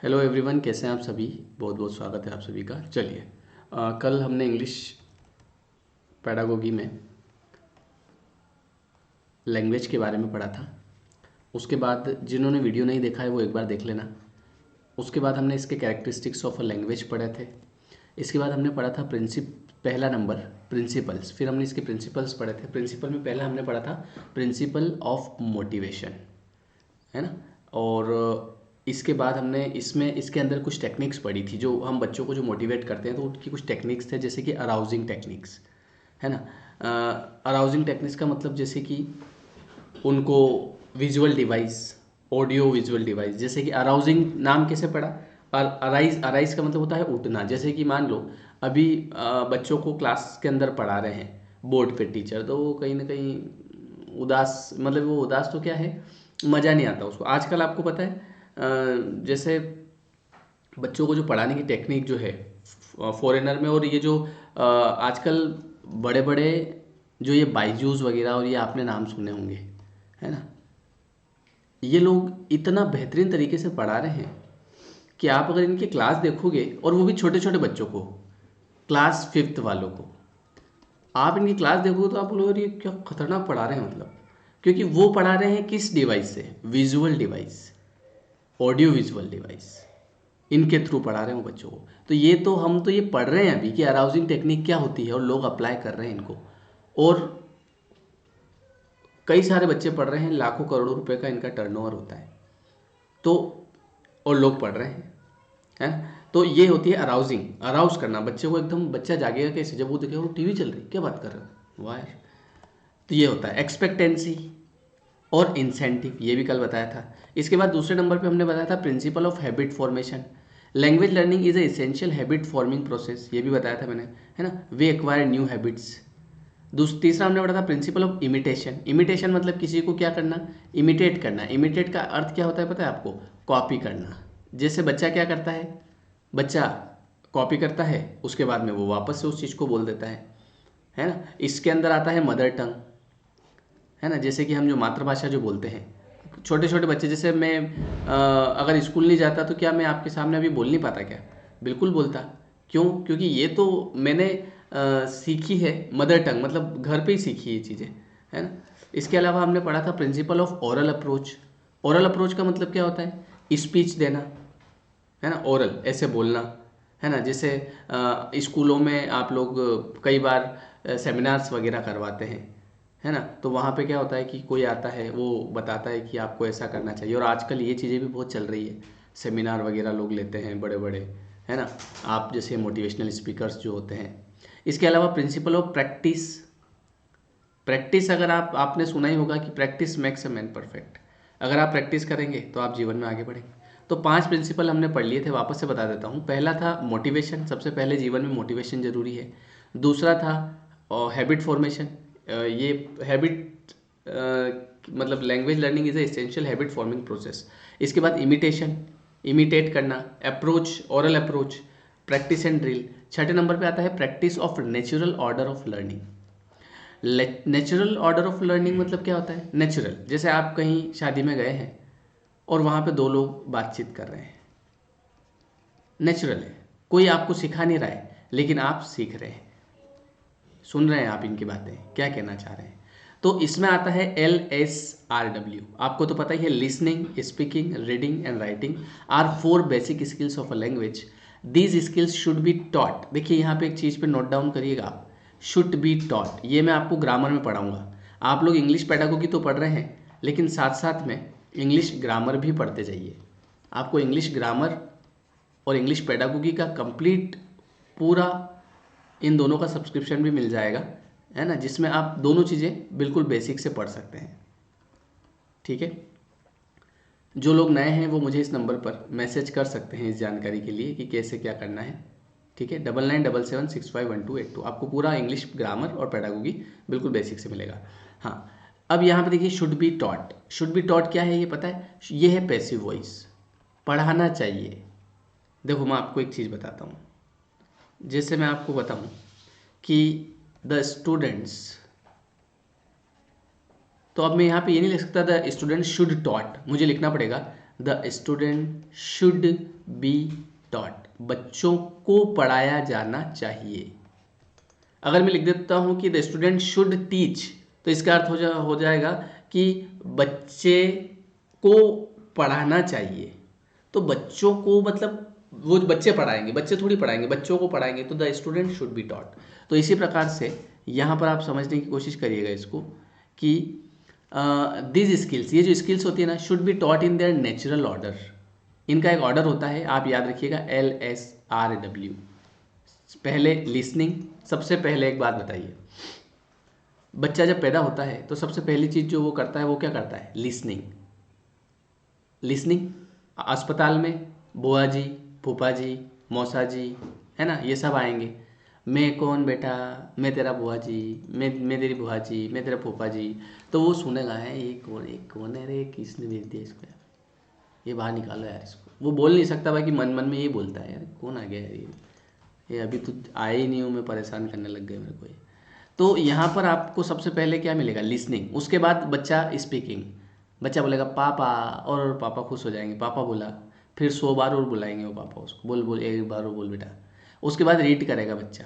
Hello everyone, कैसे हैं आप सभी। बहुत बहुत स्वागत है आप सभी का। चलिए, कल हमने इंग्लिश पेडागोगी में लैंग्वेज के बारे में पढ़ा था। उसके बाद जिन्होंने वीडियो नहीं देखा है वो एक बार देख लेना। उसके बाद हमने इसके कैरेक्टरिस्टिक्स ऑफ अ लैंग्वेज पढ़े थे। इसके बाद हमने पढ़ा था पहला नंबर प्रिंसिपल्स। फिर हमने इसके प्रिंसिपल्स पढ़े थे। प्रिंसिपल में पहला हमने पढ़ा था प्रिंसिपल ऑफ मोटिवेशन, है ना। और इसके बाद हमने इसमें इसके अंदर कुछ टेक्निक्स पढ़ी थी जो हम बच्चों को जो मोटिवेट करते हैं, तो उनकी कुछ टेक्निक्स थे, जैसे कि अराउजिंग टेक्निक्स, है ना। अराउजिंग टेक्निक्स का मतलब जैसे कि उनको visual device, audio visual device, जैसे कि अराउजिंग नाम कैसे पड़ा। और अराइज अराइज का मतलब होता है उठना। जैसे कि मान लो अभी बच्चों को क्लास के अंदर पढ़ा रहे हैं बोर्ड पे टीचर, तो वो कहीं ना कहीं उदास, मतलब वो उदास तो क्या है, मज़ा नहीं आता उसको। आजकल आपको पता है जैसे बच्चों को जो पढ़ाने की टेक्निक जो है फॉरेनर में, और ये जो आजकल बड़े बड़े जो ये बायजूस वगैरह, और ये आपने नाम सुने होंगे, है ना। ये लोग इतना बेहतरीन तरीके से पढ़ा रहे हैं कि आप अगर इनकी क्लास देखोगे, और वो भी छोटे छोटे बच्चों को, क्लास फिफ्थ वालों को, आप इनकी क्लास देखोगे तो आप बोलोगे ये क्या खतरनाक पढ़ा रहे हैं, मतलब। क्योंकि वो पढ़ा रहे हैं किस डिवाइस से, visual device, audio visual device, इनके थ्रू पढ़ा रहे हैं वो बच्चों को। तो ये तो हम तो ये पढ़ रहे हैं अभी कि अराउजिंग टेक्निक क्या होती है, और लोग अप्लाई कर रहे हैं इनको। और कई सारे बच्चे पढ़ रहे हैं, लाखों करोड़ों रुपए का इनका टर्नओवर होता है, तो और लोग पढ़ रहे हैं, है ना। तो ये होती है अराउजिंग, अराउज करना बच्चे को। एकदम बच्चा जागेगा कैसे, जब वो देखेगा वो टीवी चल रही, क्या बात कर रहे हो, वाह यार। तो ये होता है एक्सपेक्टेंसी और इंसेंटिव, ये भी कल बताया था। इसके बाद दूसरे नंबर पे हमने बताया था principle of habit formation. Language learning is a essential habit forming process, ये भी बताया था मैंने, है ना। We acquire new habits. तीसरा हमने पढ़ा था प्रिंसिपल ऑफ इमिटेशन। इमिटेशन मतलब किसी को क्या करना, इमिटेट करना। इमिटेट का अर्थ क्या होता है पता है आपको, कॉपी करना। जैसे बच्चा क्या करता है, बच्चा कॉपी करता है, उसके बाद में वो वापस से उस चीज़ को बोल देता है ना। इसके अंदर आता है मदर टंग, है ना। जैसे कि हम जो मातृभाषा जो बोलते हैं, छोटे छोटे बच्चे, जैसे मैं अगर स्कूल नहीं जाता तो क्या मैं आपके सामने अभी बोल नहीं पाता क्या, बिल्कुल बोलता। क्यों? क्योंकि ये तो मैंने सीखी है, मदर टंग मतलब घर पे ही सीखी ये चीज़ें, है ना। इसके अलावा हमने पढ़ा था principle of oral approach. Oral approach का मतलब क्या होता है, स्पीच देना, है ना। ओरल ऐसे बोलना, है ना। जैसे स्कूलों में आप लोग कई बार सेमिनार्स वगैरह करवाते हैं, है ना। तो वहाँ पे क्या होता है कि कोई आता है, वो बताता है कि आपको ऐसा करना चाहिए। और आजकल ये चीज़ें भी बहुत चल रही है, सेमिनार वगैरह लोग लेते हैं बड़े बड़े, है ना। आप जैसे मोटिवेशनल स्पीकर्स जो होते हैं। इसके अलावा प्रिंसिपल ऑफ प्रैक्टिस। प्रैक्टिस, अगर आपने सुना ही होगा कि practice makes a man perfect. अगर आप प्रैक्टिस करेंगे तो आप जीवन में आगे बढ़ेंगे। तो 5 प्रिंसिपल हमने पढ़ लिए थे, वापस से बता देता हूँ। पहला था मोटिवेशन, सबसे पहले जीवन में मोटिवेशन जरूरी है। दूसरा था हैबिट फॉर्मेशन। ये हैबिट मतलब language learning is a essential habit forming process. इसके बाद इमिटेशन, इमिटेट करना। Approach, oral approach, practice and drill. छठे नंबर पे आता है practice of natural order of learning. Natural order of learning मतलब क्या होता है, नेचुरल, जैसे आप कहीं शादी में गए हैं और वहाँ पे दो लोग बातचीत कर रहे हैं, नेचुरल है। कोई आपको सिखा नहीं रहा है, लेकिन आप सीख रहे हैं, सुन रहे हैं आप इनकी बातें क्या कहना चाह रहे हैं। तो इसमें आता है LSRW। आपको तो पता ही है, listening, speaking, reading and writing are 4 basic skills of a language. These skills should be taught. देखिए यहाँ पे एक चीज़ पे नोट डाउन करिएगा आप, शुड बी टॉट। ये मैं आपको ग्रामर में पढ़ाऊंगा। आप लोग इंग्लिश पेडागोगी तो पढ़ रहे हैं, लेकिन साथ साथ में इंग्लिश ग्रामर भी पढ़ते जाइए। आपको इंग्लिश ग्रामर और इंग्लिश पेडागोगी का कंप्लीट पूरा, इन दोनों का सब्सक्रिप्शन भी मिल जाएगा, है ना, जिसमें आप दोनों चीज़ें बिल्कुल बेसिक से पढ़ सकते हैं। ठीक है। जो लोग नए हैं वो मुझे इस नंबर पर मैसेज कर सकते हैं इस जानकारी के लिए कि कैसे क्या करना है। ठीक है, 9977765128 आपको पूरा इंग्लिश ग्रामर और पेडागोगी बिल्कुल बेसिक से मिलेगा। हाँ, अब यहाँ पे देखिए should be taught. Should be taught क्या है ये पता है, ये है पैसिव वॉइस, पढ़ाना चाहिए। देखो मैं आपको एक चीज़ बताता हूँ, जैसे मैं आपको बताऊँ कि द स्टूडेंट्स, तो अब मैं यहाँ पे ये नहीं लिख सकता द स्टूडेंट शुड टॉट, मुझे लिखना पड़ेगा the student should be taught, बच्चों को पढ़ाया जाना चाहिए। अगर मैं लिख देता हूँ कि द स्टूडेंट शुड टीच, तो इसका अर्थ हो जाएगा कि बच्चे को पढ़ाना चाहिए। तो बच्चों को मतलब वो बच्चे पढ़ाएंगे, बच्चे थोड़ी पढ़ाएंगे, बच्चों को पढ़ाएंगे, तो the student should be taught. तो इसी प्रकार से यहाँ पर आप समझने की कोशिश करिएगा इसको कि दिस स्किल्स, ये जो स्किल्स होती है ना, should be taught in their natural order. इनका एक ऑर्डर होता है, आप याद रखिएगा, LSRW। पहले लिसनिंग, सबसे पहले एक बात बताइए, बच्चा जब पैदा होता है तो सबसे पहली चीज़ जो वो करता है वो क्या करता है? लिसनिंग। लिसनिंग अस्पताल में बुआ जी, फूफा जी, मौसा जी, है ना, ये सब आएंगे, मैं कौन बेटा, मैं तेरा बुआ जी, मैं तेरी बुआ जी, मैं तेरा फूफा जी, तो वो सुनेगा है ये कौन है रे, किसने भेज दिया इसको यार, ये बाहर निकालो यार इसको। वो बोल नहीं सकता, बाकी मन मन में ये बोलता है यार कौन आ गया यार, ये अभी तो आए ही नहीं हूँ मैं, परेशान करने लग गए मेरे को ये। तो यहाँ पर आपको सबसे पहले क्या मिलेगा? लिसनिंग। उसके बाद बच्चा स्पीकिंग, बच्चा बोलेगा पापा, और पापा खुश हो जाएंगे, पापा बोला, फिर 100 बार और बुलाएंगे वो पापा उसको, बोल बोल एक बार और बोल बेटा। उसके बाद रीड करेगा बच्चा,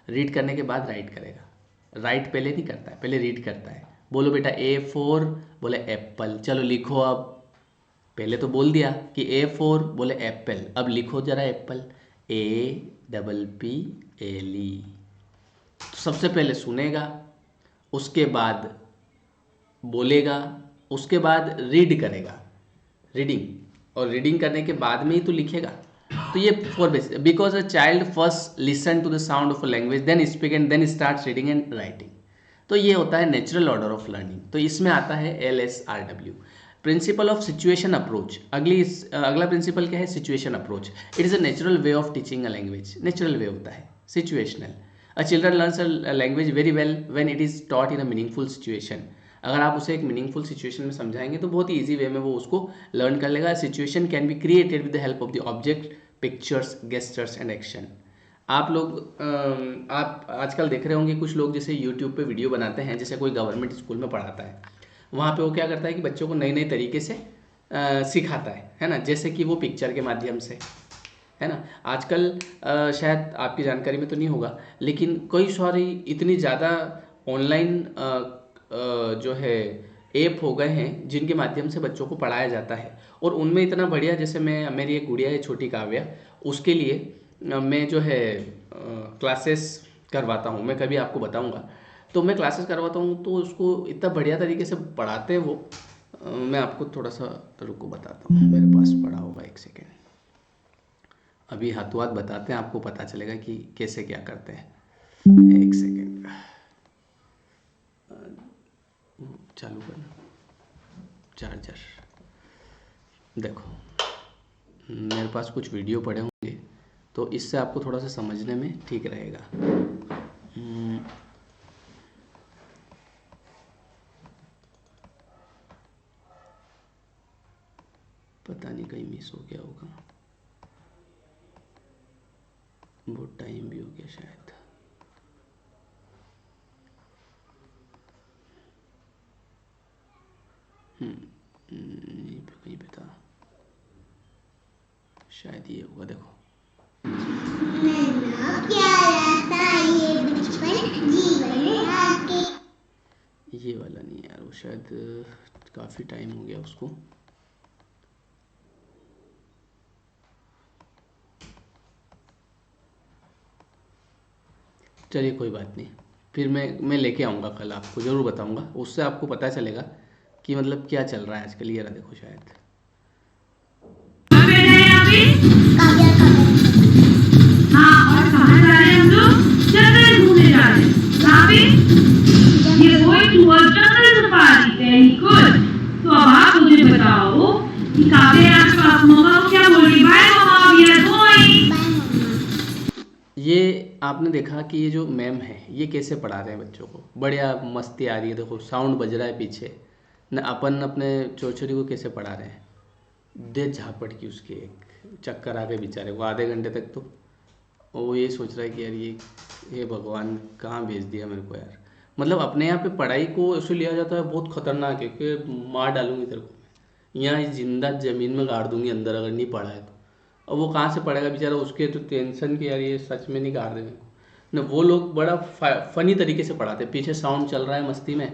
रीड करने के बाद राइट करेगा। राइट पहले नहीं करता है, पहले रीड करता है। बोलो बेटा A4, बोले एप्पल, चलो लिखो अब। पहले तो बोल दिया कि A4, बोले एप्पल, अब लिखो जरा एप्पल, APPLE। तो सबसे पहले सुनेगा, उसके बाद बोलेगा, उसके बाद रीड करेगा, रीडिंग, और रीडिंग करने के बाद में ही तो लिखेगा। तो ये 4 basic, because a child first listen to the sound of a language, then speak and then start reading and writing. तो ये होता है नेचुरल ऑर्डर ऑफ लर्निंग। तो इसमें आता है LSRW, principle of situation approach. अगला प्रिंसिपल क्या है? Situation approach. It is a natural way of teaching a language. Natural way होता है, situational. A children learns a language very well when it is taught in a meaningful situation. अगर आप उसे एक meaningful situation में समझाएंगे तो बहुत ही ईजी वे में वो उसको लर्न कर लेगा। Situation can be created with the help of the object, pictures, gestures and action. आप लोग आप आजकल देख रहे होंगे कुछ लोग जैसे यूट्यूब पे वीडियो बनाते हैं, जैसे कोई गवर्नमेंट स्कूल में पढ़ाता है, वहाँ पे वो क्या करता है कि बच्चों को नए नए तरीके से सिखाता है ना, जैसे कि वो पिक्चर के माध्यम से, है ना। आजकल शायद आपकी जानकारी में तो नहीं होगा, लेकिन कई सारी इतनी ज़्यादा ऑनलाइन जो है ऐप हो गए हैं जिनके माध्यम से बच्चों को पढ़ाया जाता है। और उनमें इतना बढ़िया, जैसे मेरी एक गुड़िया है छोटी काव्या, उसके लिए मैं जो है क्लासेस करवाता हूँ, मैं कभी आपको बताऊँगा। तो मैं क्लासेस करवाता हूँ तो उसको इतना बढ़िया तरीके से पढ़ाते हैं वो। मैं आपको थोड़ा सा रुको बताता हूँ, मेरे पास पढ़ा होगा, एक सेकेंड, अभी हाथों हाथ बताते हैं, आपको पता चलेगा कि कैसे क्या करते हैं। एक सेकेंड, चालू करना चार्जर। देखो, मेरे पास कुछ वीडियो पड़े होंगे तो इससे आपको थोड़ा सा समझने में ठीक रहेगा। पता नहीं कहीं मिस हो गया होगा, बहुत टाइम भी हो गया शायद। यहीं पे कहीं पे था शायद, ये होगा, देखो। ये वाला नहीं यार, वो शायद काफ़ी टाइम हो गया उसको। चलिए कोई बात नहीं, फिर मैं लेके आऊँगा कल, आपको ज़रूर बताऊँगा, उससे आपको पता चलेगा कि मतलब क्या चल रहा है आजकल। ये रहा देखो शायद। हाँ, और कहाँ जा रहे हैं हम लोग? जंगल घूमने जा रहे हैं। कहाँ पे? ये going to a jungle safari. Very good. तो अब आप मुझे बताओ कि काव्या आसपास मम्मा को क्या बोल रही? बाय मम्मा, we are going. ये आपने देखा कि ये जो मैम है ये कैसे पढ़ा रहे हैं बच्चों को, बढ़िया मस्ती आ रही है, देखो साउंड बज रहा है पीछे न, अपन अपने छोटी को कैसे पढ़ा रहे हैं। दे झापट की उसके एक चक्कर आ गए बेचारे को, आधे घंटे तक तो वो ये सोच रहा है कि यार ये भगवान कहाँ भेज दिया मेरे को यार। मतलब अपने यहाँ पे पढ़ाई को ऐसे लिया जाता है बहुत खतरनाक है कि मार डालूंगी तेरे को, यहाँ इस जिंदा ज़मीन में गाड़ दूंगी अंदर अगर नहीं पढ़ा है तो। अब वो कहाँ से पढ़ेगा बेचारा, उसके तो टेंशन की यार ये सच में नहीं गाड़ देंगे ना। वो लोग बड़ा फनी तरीके से पढ़ाते, पीछे साउंड चल रहा है मस्ती में,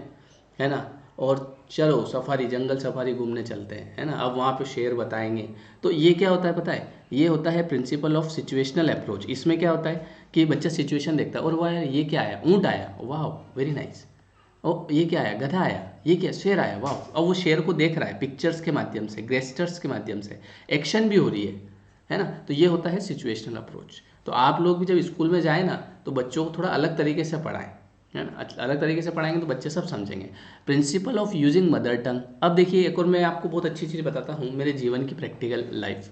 है ना, और चलो सफारी, जंगल सफारी घूमने चलते हैं, है ना। अब वहाँ पे शेर बताएंगे। तो ये क्या होता है पता है, ये होता है प्रिंसिपल ऑफ सिचुएशनल अप्रोच। इसमें क्या होता है कि बच्चा सिचुएशन देखता है और वाह यार ये क्या आया, ऊँट आया, वाह वेरी नाइस, ओ ये क्या आया, गधा आया, ये क्या, शेर आया, वाह। अब वो शेर को देख रहा है पिक्चर्स के माध्यम से, गेस्टर्स के माध्यम से, एक्शन भी हो रही है ना। तो ये होता है सिचुएशनल अप्रोच। तो आप लोग भी जब स्कूल में जाए ना तो बच्चों को थोड़ा अलग तरीके से पढ़ाएं, है ना। अलग तरीके से पढ़ाएंगे तो बच्चे सब समझेंगे। प्रिंसिपल ऑफ यूजिंग मदर टंग। अब देखिए एक और मैं आपको बहुत अच्छी चीज़ बताता हूँ, मेरे जीवन की प्रैक्टिकल लाइफ,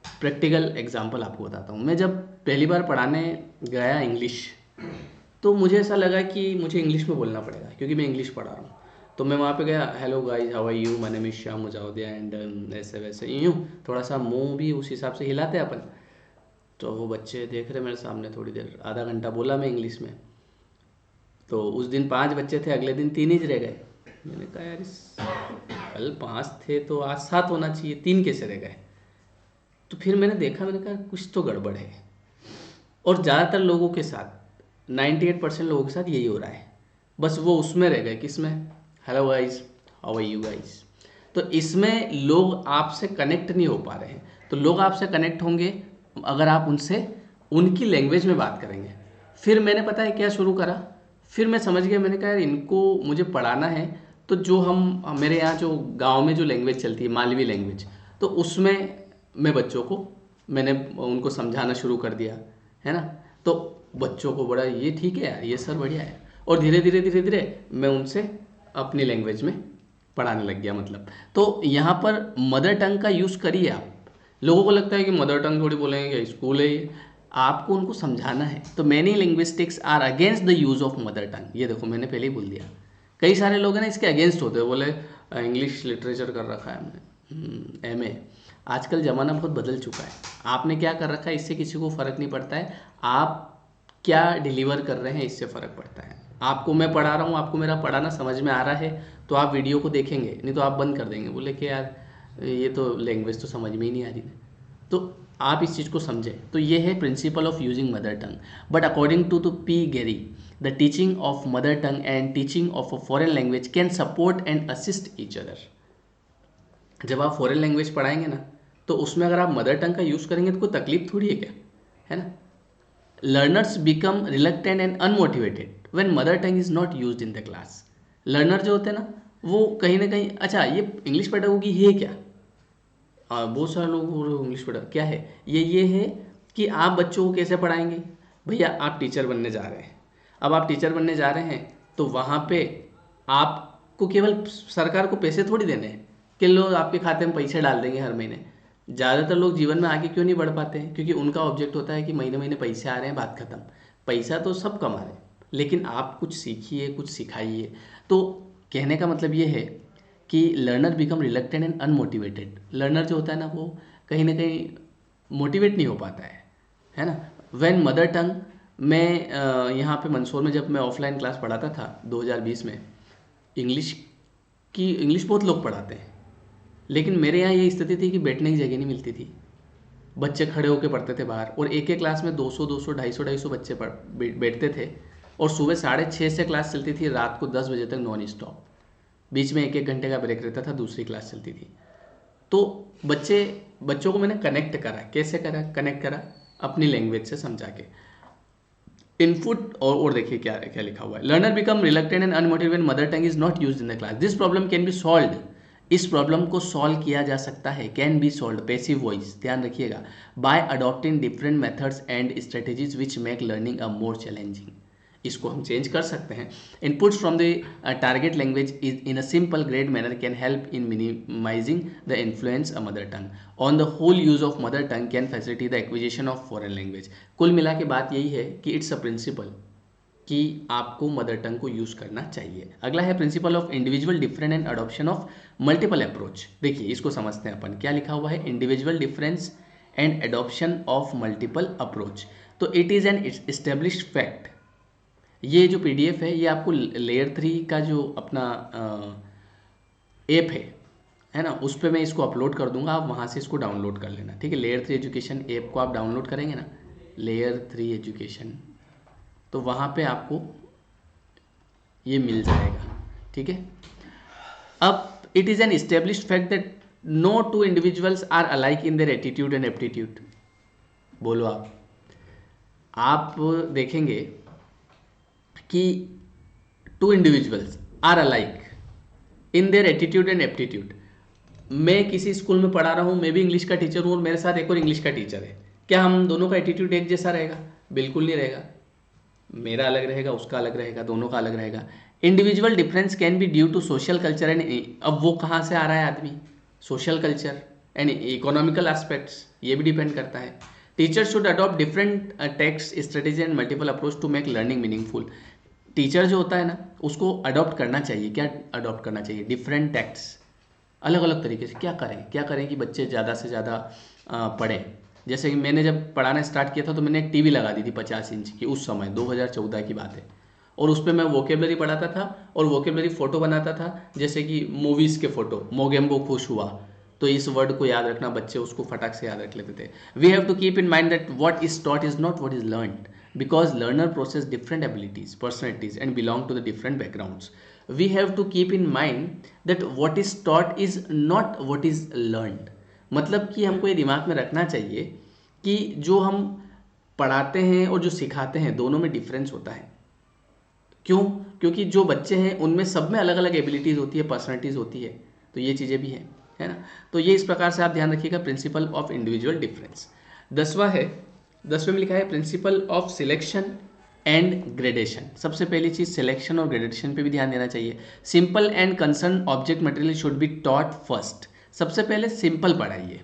प्रैक्टिकल एग्जाम्पल आपको बताता हूँ। मैं जब पहली बार पढ़ाने गया इंग्लिश, तो मुझे ऐसा लगा कि मुझे इंग्लिश में बोलना पड़ेगा क्योंकि मैं इंग्लिश पढ़ा रहा हूँ। तो मैं वहाँ पे गया, hello guys how are you, my name is Shyam Mujavdiya and ऐसे वैसे यूँ थोड़ा सा मुंह भी उस हिसाब से हिलाते हैं अपन। तो वो बच्चे देख रहे मेरे सामने, थोड़ी देर आधा घंटा बोला मैं इंग्लिश में। तो उस दिन 5 बच्चे थे, अगले दिन 3 ही रह गए। मैंने कहा यार कल 5 थे तो आज 7 होना चाहिए, 3 कैसे रह गए। तो फिर मैंने देखा, मैंने कहा कुछ तो गड़बड़ है। और ज़्यादातर लोगों के साथ 98% लोगों के साथ यही हो रहा है, बस वो उसमें रह गए, किसमें, hello guys how are you guys. तो इसमें लोग आपसे कनेक्ट नहीं हो पा रहे हैं। तो लोग आपसे कनेक्ट होंगे अगर आप उनसे उनकी लैंग्वेज में बात करेंगे। फिर मैंने पता है क्या शुरू करा, फिर मैं समझ गया, मैंने कहा यार इनको मुझे पढ़ाना है तो जो हम मेरे यहाँ जो गांव में जो लैंग्वेज चलती है मालवी लैंग्वेज, तो उसमें मैं बच्चों को मैंने उनको समझाना शुरू कर दिया, है ना। तो बच्चों को बड़ा ये ठीक है यार, ये सर बढ़िया है। और धीरे धीरे धीरे धीरे मैं उनसे अपनी लैंग्वेज में पढ़ाने लग गया। मतलब तो यहाँ पर मदर टंग का यूज़ करिए आप। लोगों को लगता है कि मदर टंग थोड़ी बोलेंगे, क्या स्कूल है ये, आपको उनको समझाना है। तो many linguistics are against the use of mother tongue. ये देखो मैंने पहले ही बोल दिया, कई सारे लोग हैं ना इसके अगेंस्ट होते हैं, बोले इंग्लिश लिटरेचर कर रखा है हमने MA। आजकल ज़माना बहुत बदल चुका है, आपने क्या कर रखा है इससे किसी को फ़र्क नहीं पड़ता है, आप क्या डिलीवर कर रहे हैं इससे फ़र्क पड़ता है। आपको मैं पढ़ा रहा हूँ, आपको मेरा पढ़ाना समझ में आ रहा है तो आप वीडियो को देखेंगे, नहीं तो आप बंद कर देंगे, बोले कि यार ये तो लैंग्वेज तो समझ में ही नहीं आ रही है। तो आप इस चीज़ को समझें। तो ये है principle of using mother tongue. But according to P. Gary, the teaching of mother tongue and teaching of a foreign language can support and assist each other. जब आप फॉरेन लैंग्वेज पढ़ाएंगे ना तो उसमें अगर आप मदर टंग का use करेंगे तो कोई तकलीफ थोड़ी है क्या, है ना। Learners become reluctant and unmotivated when mother tongue is not used in the class. Learner जो होते हैं ना वो कहीं ना कहीं, अच्छा ये इंग्लिश पेडागोगी है क्या, बहुत सारे लोग इंग्लिश पढ़ा क्या है, ये है कि आप बच्चों को कैसे पढ़ाएंगे। भैया आप टीचर बनने जा रहे हैं, अब आप टीचर बनने जा रहे हैं तो वहाँ पे आपको केवल सरकार को पैसे थोड़ी देने हैं कि लोग आपके खाते में पैसे डाल देंगे हर महीने। ज़्यादातर लोग जीवन में आगे क्यों नहीं बढ़ पाते हैं, क्योंकि उनका ऑब्जेक्ट होता है कि महीने महीने पैसे आ रहे हैं, बात खत्म। पैसा तो सब कमा रहे हैं, लेकिन आप कुछ सीखिए, कुछ सिखाइए। तो कहने का मतलब ये है कि learner become reluctant and unmotivated. Learner जो होता है ना वो कहीं ना कहीं मोटिवेट नहीं हो पाता है ना। व्हेन मदर टंग, मैं यहाँ पे मंदसौर में जब मैं ऑफलाइन क्लास पढ़ाता था 2020 में, इंग्लिश बहुत लोग पढ़ाते हैं, लेकिन मेरे यहाँ ये स्थिति थी कि बैठने की जगह नहीं मिलती थी। बच्चे खड़े होकर पढ़ते थे बाहर, और एक एक क्लास में 200 250 बच्चे बैठते थे। और सुबह 6:30 से क्लास चलती थी, रात को 10 बजे तक नॉन स्टॉप, बीच में 1-1 घंटे का ब्रेक रहता था, दूसरी क्लास चलती थी। तो बच्चों को मैंने कनेक्ट करा, कैसे कनेक्ट करा, अपनी लैंग्वेज से समझा के। इनपुट और देखिए क्या क्या लिखा हुआ है, learner become reluctant and unmotivated mother tongue is not used in the class, this problem can be solved. इस प्रॉब्लम को सॉल्व किया जा सकता है, can be solve, passive voice, ध्यान रखिएगा, by adopting different methods and strategies which make learning a more challenging. इसको हम चेंज कर सकते हैं। Inputs from the target language is in a simple grade manner can help in minimising the influence a mother tongue. On the whole use of mother tongue can facility the acquisition of foreign language. कुल मिला के बात यही है कि it's a principal कि आपको mother tongue को यूज़ करना चाहिए। अगला है principle of individual difference and adoption of multiple approach. देखिए इसको समझते हैं अपन, क्या लिखा हुआ है, individual difference and adoption of multiple approach. तो it is an established fact. ये जो PDF है ये आपको लेयर 3 का जो अपना ऐप है है ना, उस पर मैं इसको अपलोड कर दूंगा, आप वहाँ से इसको डाउनलोड कर लेना, ठीक है। लेयर 3 एजुकेशन ऐप को आप डाउनलोड करेंगे ना, लेयर 3 एजुकेशन, तो वहाँ पे आपको ये मिल जाएगा, ठीक है। अब it is an established fact that no two individuals are alike in their attitude and aptitude. बोलो आप देखेंगे कि two individuals are alike in their attitude and aptitude. मैं किसी स्कूल में पढ़ा रहा हूँ, मैं भी इंग्लिश का टीचर हूँ और मेरे साथ एक और इंग्लिश का टीचर है, क्या हम दोनों का एटीट्यूड एक जैसा रहेगा? बिल्कुल नहीं रहेगा। मेरा अलग रहेगा, उसका अलग रहेगा, दोनों का अलग रहेगा। Individual difference can be due to social culture and, अब वो कहाँ से आ रहा है आदमी? Social culture and economical aspects, ये भी डिपेंड करता है। Teacher should adopt different text strategy and multiple approach to make learning meaningful. Teacher जो होता है ना, उसको अडॉप्ट करना चाहिए। क्या अडॉप्ट करना चाहिए? डिफरेंट टेक्स्ट, अलग अलग तरीके से। क्या करें कि बच्चे ज़्यादा से ज़्यादा पढ़ें। जैसे कि मैंने जब पढ़ाना स्टार्ट किया था तो मैंने एक टीवी लगा दी थी 50 इंच की, उस समय 2014 की बात है, और उस पर मैं वोकेबलरी पढ़ाता था और वोकेबलरी फ़ोटो बनाता था, जैसे कि मूवीज़ के फ़ोटो, मोगेम्बो खुश हुआ, तो इस वर्ड को याद रखना, बच्चे उसको फटाक से याद रख लेते थे। We have to keep in mind that what is taught is not what is learned, because learner possess different abilities, personalities and belong to the different backgrounds. We have to keep in mind that what is taught is not what is learned. मतलब कि हमको ये दिमाग में रखना चाहिए कि जो हम पढ़ाते हैं और जो सिखाते हैं दोनों में डिफरेंस होता है। क्यों? क्योंकि जो बच्चे हैं उनमें सब में अलग अलग एबिलिटीज़ होती है, पर्सनैलिटीज़ होती है, तो ये चीज़ें भी हैं, है ना। तो ये इस प्रकार से आप ध्यान रखिएगा, प्रिंसिपल ऑफ इंडिविजुअल डिफरेंस। 10वें में लिखा है principle of selection and gradation. सबसे पहली चीज़ सिलेक्शन और ग्रेडेशन पे भी ध्यान देना चाहिए। Simple and concern object material should be taught first. सबसे पहले सिंपल पढ़ाइए।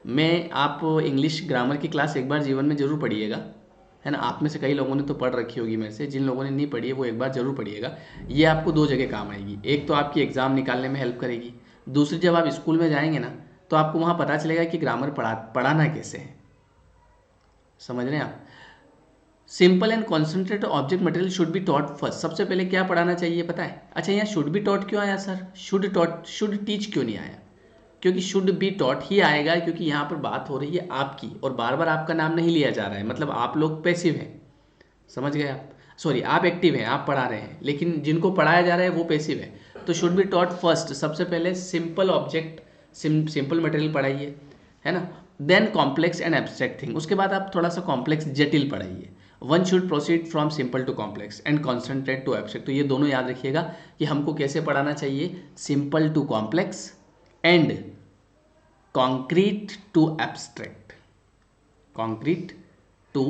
मैं आप इंग्लिश ग्रामर की क्लास एक बार जीवन में जरूर पढ़िएगा, है ना। आप में से कई लोगों ने तो पढ़ रखी होगी मेरे से, जिन लोगों ने नहीं पढ़ी है वो एक बार जरूर पढ़िएगा। ये आपको दो जगह काम आएगी। एक तो आपकी एग्ज़ाम निकालने में हेल्प करेगी, दूसरी जब आप स्कूल में जाएंगे ना तो आपको वहाँ पता चलेगा कि ग्रामर पढ़ाना कैसे है। समझ रहे हैं आप? Simple and concentrate object material should be taught first. सबसे पहले क्या पढ़ाना चाहिए पता है? अच्छा, यहाँ शुड बी टॉट क्यों आया सर? शुड टीच क्यों नहीं आया? क्योंकि शुड बी टॉट ही आएगा, क्योंकि यहाँ पर बात हो रही है आपकी और बार बार आपका नाम नहीं लिया जा रहा है। मतलब आप लोग पैसिव हैं, समझ गए आप? सॉरी, आप एक्टिव हैं, आप पढ़ा रहे हैं, लेकिन जिनको पढ़ाया जा रहा है वो पैसिव है। तो शुड बी टॉट फर्स्ट, सबसे पहले सिंपल ऑब्जेक्ट, सिंपल मटेरियल पढ़ाइए, है ना। Then complex and abstract thing, उसके बाद आप थोड़ा सा कॉम्प्लेक्स जटिल पढ़ाइए। One should proceed from simple to complex and concentrate to abstract. तो ये दोनों याद रखिएगा कि हमको कैसे पढ़ाना चाहिए, simple to complex and concrete to abstract. Concrete to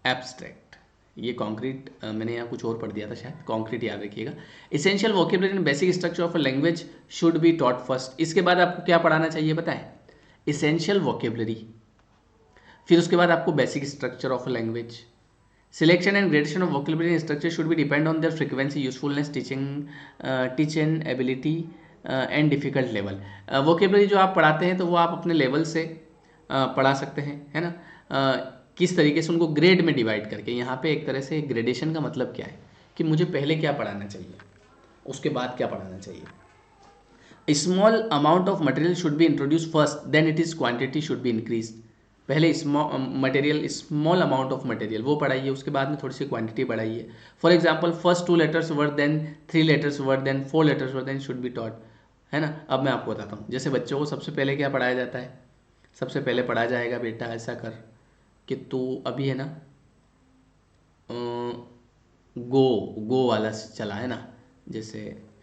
abstract, ये कॉन्क्रीट मैंने यहाँ कुछ और पढ़ दिया था शायद, कॉन्क्रीट याद रखिएगा। Essential vocabulary and basic structure of a language should be taught first. इसके बाद आपको क्या पढ़ाना चाहिए पता है? इसेंशियल वोकेबलरी, फिर उसके बाद आपको basic structure of a language. Selection and gradation of vocabulary and structure should be depend on their frequency, usefulness, teach and ability and difficult level. Vocabulary जो आप पढ़ाते हैं तो वो आप अपने लेवल से पढ़ा सकते हैं, है ना। किस तरीके से उनको ग्रेड में डिवाइड करके। यहाँ पे एक तरह से ग्रेडेशन का मतलब क्या है कि मुझे पहले क्या पढ़ाना चाहिए, उसके बाद क्या पढ़ाना चाहिए। Small amount of material should be introduce first, then it is quantity should be increase. पहले स्मॉल अमाउंट ऑफ मटेरियल वो पढ़ाइए, उसके बाद में थोड़ी सी क्वांटिटी बढ़ाइए। For example first 2 letters word, then 3 letters word, then 4 letters word, then should be taught, है ना। अब मैं आपको बताता हूँ, जैसे बच्चों को सबसे पहले क्या पढ़ाया जाता है? सबसे पहले पढ़ाया जाएगा बेटा ऐसा कर कि तू अभी है ना गो वाला चला है ना, जैसे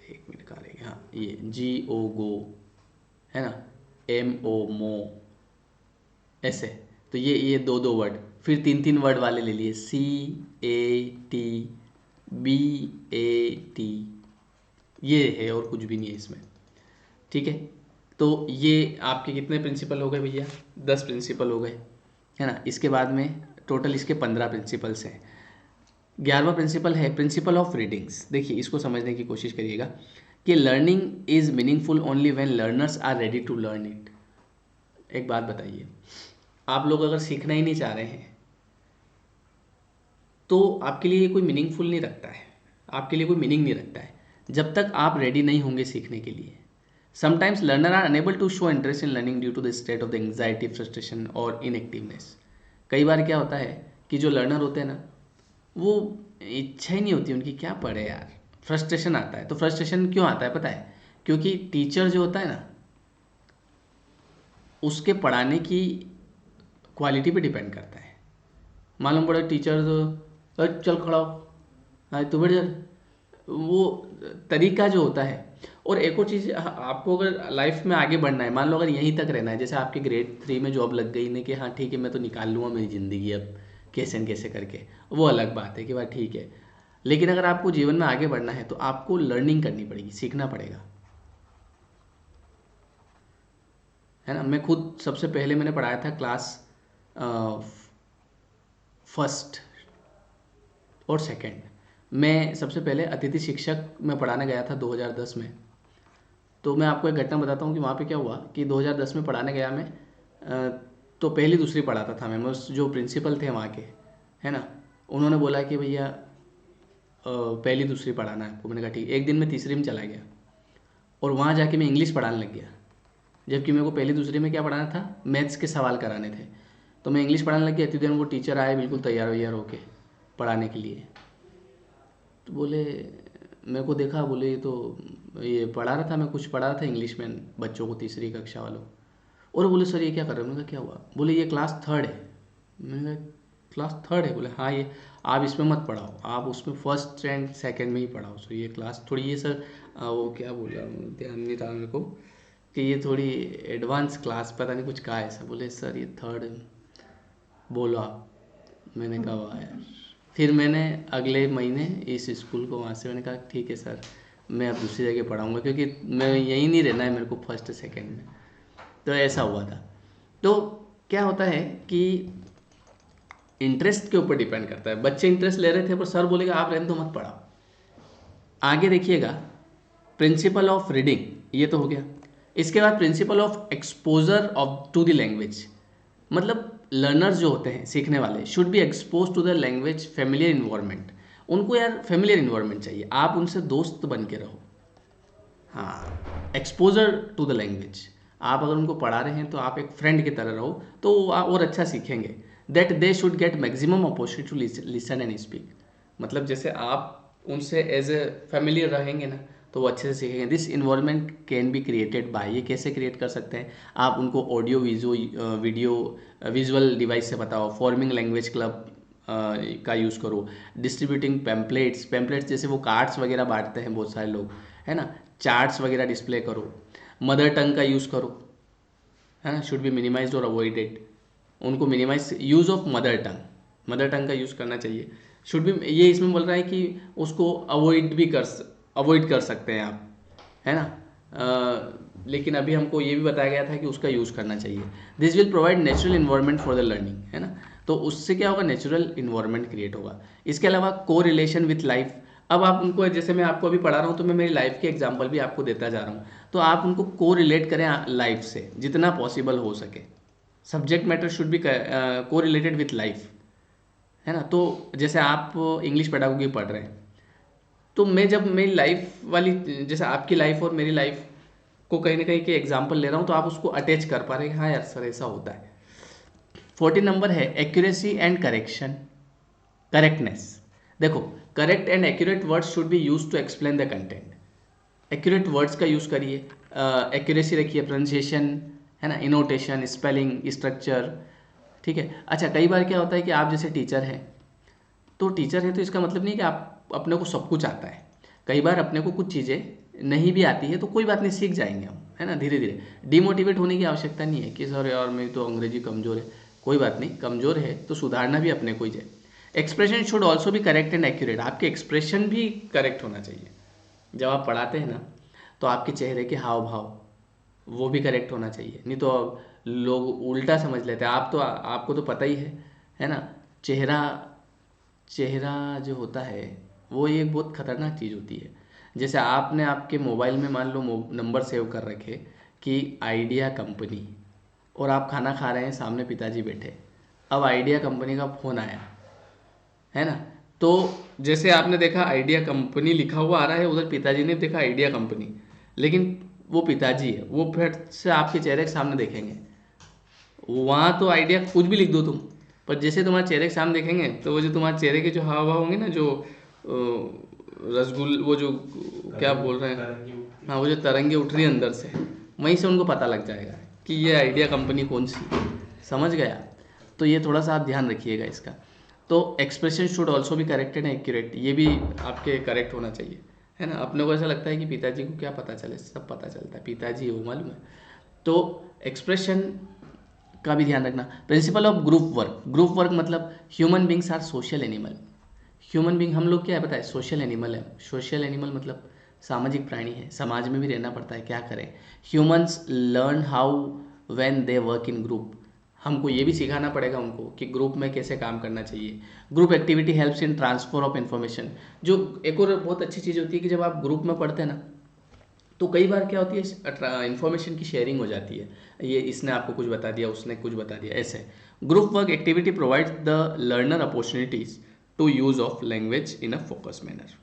एक मिनट का रहेगा, हाँ ये GO गो है ना, MO मो, ऐसे। तो ये 2 वर्ड, फिर 3 वर्ड वाले ले लिए, CAT BAT, ये है और कुछ भी नहीं है इसमें, ठीक है। तो ये आपके कितने प्रिंसिपल हो गए भैया? 10 प्रिंसिपल हो गए, है ना। इसके बाद में टोटल इसके 15 प्रिंसिपल्स हैं। 11वां प्रिंसिपल है प्रिंसिपल ऑफ रीडिंग्स। देखिए इसको समझने की कोशिश करिएगा कि learning is meaningful only when learners are ready to learn it. एक बात बताइए, आप लोग अगर सीखना ही नहीं चाह रहे हैं तो आपके लिए कोई मीनिंगफुल नहीं रखता है, आपके लिए कोई मीनिंग नहीं रखता है जब तक आप रेडी नहीं होंगे सीखने के लिए। Sometimes learner are unable to show interest in learning due to the state of the anxiety, frustration और इनएक्टिवनेस। कई बार क्या होता है कि जो लर्नर होते हैं ना, वो इच्छा ही नहीं होती उनकी, क्या पढ़े यार, फ्रस्ट्रेशन आता है। तो फ्रस्ट्रेशन क्यों आता है पता है? क्योंकि टीचर जो होता है ना, उसके पढ़ाने की क्वालिटी पे डिपेंड करता है। मालूम पड़ा टीचर तो "अरे चल खड़ा हो, हाँ तू बैठ जा", वो तरीका जो होता है। और एक और चीज़, आपको अगर लाइफ में आगे बढ़ना है, मान लो अगर यहीं तक रहना है, जैसे आपके ग्रेड 3 में जॉब लग गई ने कि हाँ ठीक है मैं तो निकाल लूँगा मेरी ज़िंदगी अब कैसे न कैसे करके, वो अलग बात है कि भाई ठीक है। लेकिन अगर आपको जीवन में आगे बढ़ना है तो आपको लर्निंग करनी पड़ेगी, सीखना पड़ेगा, है ना। मैं खुद सबसे पहले मैंने पढ़ाया था क्लास फर्स्ट और सेकंड। मैं सबसे पहले अतिथि शिक्षक में पढ़ाने गया था 2010 में। तो मैं आपको एक घटना बताता हूँ कि वहाँ पे क्या हुआ कि 2010 में पढ़ाने गया मैं, तो पहली दूसरी पढ़ाता था मैं। उस जो प्रिंसिपल थे वहाँ के, है ना, उन्होंने बोला कि भैया पहली दूसरी पढ़ाना है आपको। मैंने कहा ठीक। एक दिन मैं तीसरी में चला गया और वहाँ जाके मैं इंग्लिश पढ़ाने लग गया, जबकि मेरे को पहली दूसरी में क्या पढ़ाना था, मैथ्स के सवाल कराने थे। तो मैं इंग्लिश पढ़ाने लग गया। इतनी देर में वो टीचर आए बिल्कुल तैयार वैयार होके पढ़ाने के लिए। तो बोले, मेरे को देखा, बोले ये तो ये पढ़ा रहा था, मैं कुछ पढ़ा रहा था इंग्लिश में बच्चों को, तीसरी कक्षा वालों। और बोले सर ये क्या कर रहे हो? मैंने कहा क्या हुआ? बोले ये क्लास थर्ड है। मैंने कहा क्लास थर्ड है? बोले हाँ, ये आप इसमें मत पढ़ाओ, आप उसमें फर्स्ट एंड सेकंड में ही पढ़ाओ। सो ये क्लास थोड़ी, ये सर वो क्या बोला ध्यान नहीं था मेरे को, कि ये थोड़ी एडवांस क्लास, पता नहीं कुछ कहा ऐसा। बोले सर ये थर्ड बोलो आप। मैंने कहा वाह यार। फिर मैंने अगले महीने इस स्कूल को वहाँ से मैंने कहा ठीक है सर, मैं अब दूसरी जगह पढ़ाऊँगा, क्योंकि मैं यहीं नहीं रहना है मेरे को फर्स्ट सेकंड में। तो ऐसा हुआ था। तो क्या होता है कि इंटरेस्ट के ऊपर डिपेंड करता है। बच्चे इंटरेस्ट ले रहे थे पर सर बोलेगा आप रहने दो, मत पढ़ाओ। आगे देखिएगा, प्रिंसिपल ऑफ रीडिंग, ये तो हो गया। इसके बाद principle of exposure of to the language, मतलब लर्नर्स जो होते हैं, सीखने वाले, should be expose to the language familiar environment. उनको यार फेमिलियर इन्वायरमेंट चाहिए, आप उनसे दोस्त बन के रहो। हाँ, एक्सपोजर टू द लैंग्वेज, आप अगर उनको पढ़ा रहे हैं तो आप एक फ्रेंड की तरह रहो, तो वो और अच्छा सीखेंगे। That they should get maximum opportunity to listen and speak, मतलब जैसे आप उनसे एज ए फैमिलियर रहेंगे ना, तो वो अच्छे से सीखेंगे। This environment can be created by, ये कैसे क्रिएट कर सकते हैं आप? उनको ऑडियो वीडियो विजुअल डिवाइस से बताओ, फॉर्मिंग लैंग्वेज क्लब का यूज़ करो, डिस्ट्रीब्यूटिंग पैम्पलेट्स जैसे वो कार्ड्स वगैरह बांटते हैं बहुत सारे लोग, है ना, चार्ट्स वगैरह डिस्प्ले करो। मदर टंग का यूज़ करो, है ना, शुड बी मिनिमाइज्ड और अवॉइडेड। उनको minimize use of mother tongue का यूज़ करना चाहिए। शुड बी, ये इसमें बोल रहा है कि उसको अवॉइड कर सकते हैं आप, है ना। लेकिन अभी हमको ये भी बताया गया था कि उसका यूज़ करना चाहिए। This will provide natural environment for the learning, है ना। तो उससे क्या होगा, नेचुरल इन्वायरमेंट क्रिएट होगा। इसके अलावा को रिलेशन विथ लाइफ, अब आप उनको, जैसे मैं आपको अभी पढ़ा रहा हूँ तो मैं मेरी लाइफ के एग्जांपल भी आपको देता जा रहा हूँ, तो आप उनको को रिलेट करें लाइफ से जितना पॉसिबल हो सके। सब्जेक्ट मैटर शुड बी को रिलेटेड विथ लाइफ, है ना। तो जैसे आप इंग्लिश पेडागोगी पढ़ रहे हैं, तो मैं जब मेरी लाइफ वाली, जैसे आपकी लाइफ और मेरी लाइफ को कहीं ना कहीं के एग्जाम्पल ले रहा हूँ, तो आप उसको अटैच कर पा रहे हैं, हाँ यार सर ऐसा होता है। 14 नंबर है एक्यूरेसी एंड करेक्टनेस। देखो, correct and accurate words should be use to explain the content. Accurate words का यूज़ करिए, एक्यूरेसी रखिए, प्रोनाउंसिएशन, है ना, इनोटेशन, स्पेलिंग, स्ट्रक्चर, ठीक है। अच्छा, कई बार क्या होता है कि आप जैसे टीचर हैं, तो टीचर है तो इसका मतलब नहीं कि आप अपने को सब कुछ आता है। कई बार अपने को कुछ चीज़ें नहीं भी आती है, तो कोई बात नहीं, सीख जाएंगे हम, है ना, धीरे धीरे। डिमोटिवेट होने की आवश्यकता नहीं है कि सर यार मेरी तो अंग्रेजी कमज़ोर है। कोई बात नहीं, कमज़ोर है तो सुधारना भी अपने को ही है। एक्सप्रेशन शुड ऑल्सो भी करेक्ट एंड एक्यूरेट, आपके एक्सप्रेशन भी करेक्ट होना चाहिए। जब आप पढ़ाते हैं ना, तो आपके चेहरे के हाव भाव वो भी करेक्ट होना चाहिए, नहीं तो लोग उल्टा समझ लेते हैं। आपको तो पता ही है ना। चेहरा जो होता है वो एक बहुत खतरनाक चीज़ होती है। जैसे आपने आपके मोबाइल में मान लो नंबर सेव कर रखे कि आइडिया कंपनी, और आप खाना खा रहे हैं, सामने पिताजी बैठे, अब आइडिया कंपनी का फ़ोन आया, है ना। तो जैसे आपने देखा आइडिया कंपनी लिखा हुआ आ रहा है, उधर पिताजी ने देखा आइडिया कंपनी, लेकिन वो पिताजी है, वो फिर से आपके चेहरे के सामने देखेंगे। वहाँ तो आइडिया कुछ भी लिख दो तुम, पर जैसे तुम्हारे चेहरे के सामने देखेंगे तो वो जो तुम्हारे चेहरे के जो हाव भाव होंगे ना, जो रसगुल, वो जो क्या बोल रहे हैं, हाँ वो जो तरंगे उठ रही है अंदर से, वहीं से उनको पता लग जाएगा कि ये आइडिया कंपनी कौन सी, समझ गया। तो ये थोड़ा सा आप ध्यान रखिएगा इसका। तो एक्सप्रेशन शुड ऑल्सो भी करेक्टेड एंड एक्यूरेट, ये भी आपके करेक्ट होना चाहिए, है ना। अपने को ऐसा लगता है कि पिताजी को क्या पता चले, सब पता चलता है, पिताजी वो मालूम है। तो एक्सप्रेशन का भी ध्यान रखना। Principle of group work, group work मतलब human beings are social animal. Human being हम लोग क्या है पता है, सोशल एनिमल है। सोशल एनिमल मतलब सामाजिक प्राणी है, समाज में भी रहना पड़ता है, क्या करें। Humans learn how when they work in group, हमको ये भी सिखाना पड़ेगा उनको कि ग्रुप में कैसे काम करना चाहिए। Group activity helps in transfer of information, जो एक और बहुत अच्छी चीज़ होती है कि जब आप ग्रुप में पढ़ते हैं ना, तो कई बार क्या होती है, इन्फॉर्मेशन की शेयरिंग हो जाती है, ये इसने आपको कुछ बता दिया, उसने कुछ बता दिया, ऐसे। Group work activity provides the learner opportunities to use of language in a focus manner.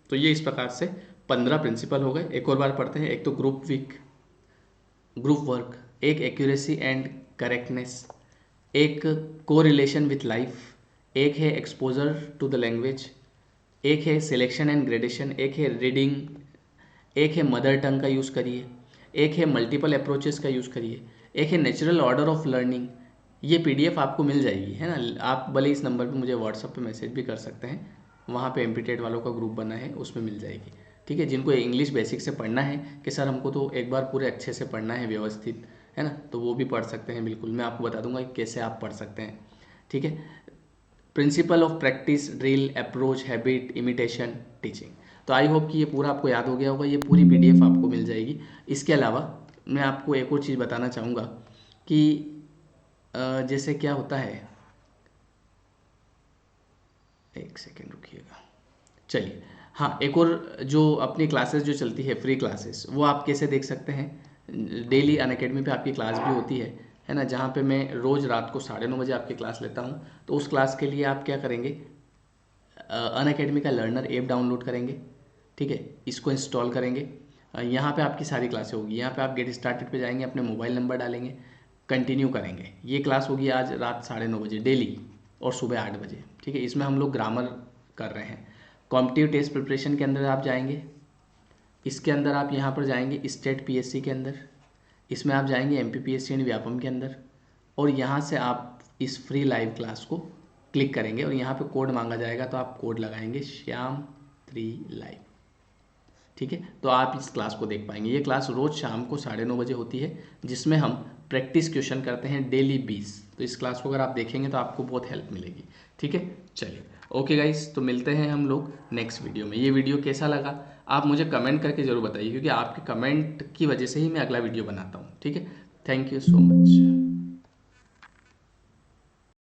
तो ये इस प्रकार से 15 प्रिंसिपल हो गए। एक और बार पढ़ते हैं। एक तो ग्रुप वर्क, एक एक्यूरेसी एंड करेक्टनेस, एक को रिलेशन विथ लाइफ, एक है एक्सपोजर टू द लैंग्वेज, एक है सिलेक्शन एंड ग्रेडेशन, एक है रीडिंग, एक है मदर टंग का यूज़ करिए, एक है मल्टीपल अप्रोचेस का यूज़ करिए, एक है नेचुरल ऑर्डर ऑफ लर्निंग। ये पीडीएफ आपको मिल जाएगी, है ना। आप भले इस नंबर पे मुझे व्हाट्सएप पे मैसेज भी कर सकते हैं, वहाँ पे एमपीटेड वालों का ग्रुप बना है, उसमें मिल जाएगी, ठीक है। जिनको इंग्लिश बेसिक से पढ़ना है कि सर हमको तो एक बार पूरे अच्छे से पढ़ना है, व्यवस्थित, है ना, तो वो भी पढ़ सकते हैं, बिल्कुल। मैं आपको बता दूंगा कि कैसे आप पढ़ सकते हैं, ठीक है। Principle of practice, drill, approach, habit, imitation, teaching. तो आई होप कि ये पूरा आपको याद हो गया होगा। ये पूरी पीडीएफ आपको मिल जाएगी। इसके अलावा मैं आपको एक और चीज़ बताना चाहूँगा कि जैसे क्या होता है, एक सेकेंड रुकिएगा, चलिए। हाँ, एक और जो अपनी क्लासेस जो चलती है, फ्री क्लासेस, वो आप कैसे देख सकते हैं। डेली अनअकैडमी पे आपकी क्लास भी होती है ना, जहाँ पे मैं रोज़ रात को 9:30 बजे आपकी क्लास लेता हूँ। तो उस क्लास के लिए आप क्या करेंगे, अनअकैडमी का लर्नर ऐप डाउनलोड करेंगे, ठीक है, इसको इंस्टॉल करेंगे। यहाँ पे आपकी सारी क्लासें होगी। यहाँ पे आप गेट स्टार्टेड पे जाएंगे, अपने मोबाइल नंबर डालेंगे, कंटिन्यू करेंगे। ये क्लास होगी आज रात 9:30 बजे डेली और सुबह 8 बजे, ठीक है। इसमें हम लोग ग्रामर कर रहे हैं। कॉम्पिटिटिव टेस्ट प्रिपरेशन के अंदर आप जाएंगे, इसके अंदर आप यहाँ पर जाएंगे स्टेट पीएससी के अंदर, इसमें आप जाएंगे एमपीपीएससी एंड व्यापम के अंदर, और यहाँ से आप इस फ्री लाइव क्लास को क्लिक करेंगे और यहाँ पे कोड मांगा जाएगा, तो आप कोड लगाएंगे श्याम3 लाइव, ठीक है। तो आप इस क्लास को देख पाएंगे। ये क्लास रोज़ शाम को 9:30 बजे होती है, जिसमें हम प्रैक्टिस क्वेश्चन करते हैं डेली 20। तो इस क्लास को अगर आप देखेंगे तो आपको बहुत हेल्प मिलेगी, ठीक है। चलिए, ओके गाइस, तो मिलते हैं हम लोग नेक्स्ट वीडियो में। ये वीडियो कैसा लगा आप मुझे कमेंट करके ज़रूर बताइए, क्योंकि आपके कमेंट की वजह से ही मैं अगला वीडियो बनाता हूँ, ठीक है। Thank you so much.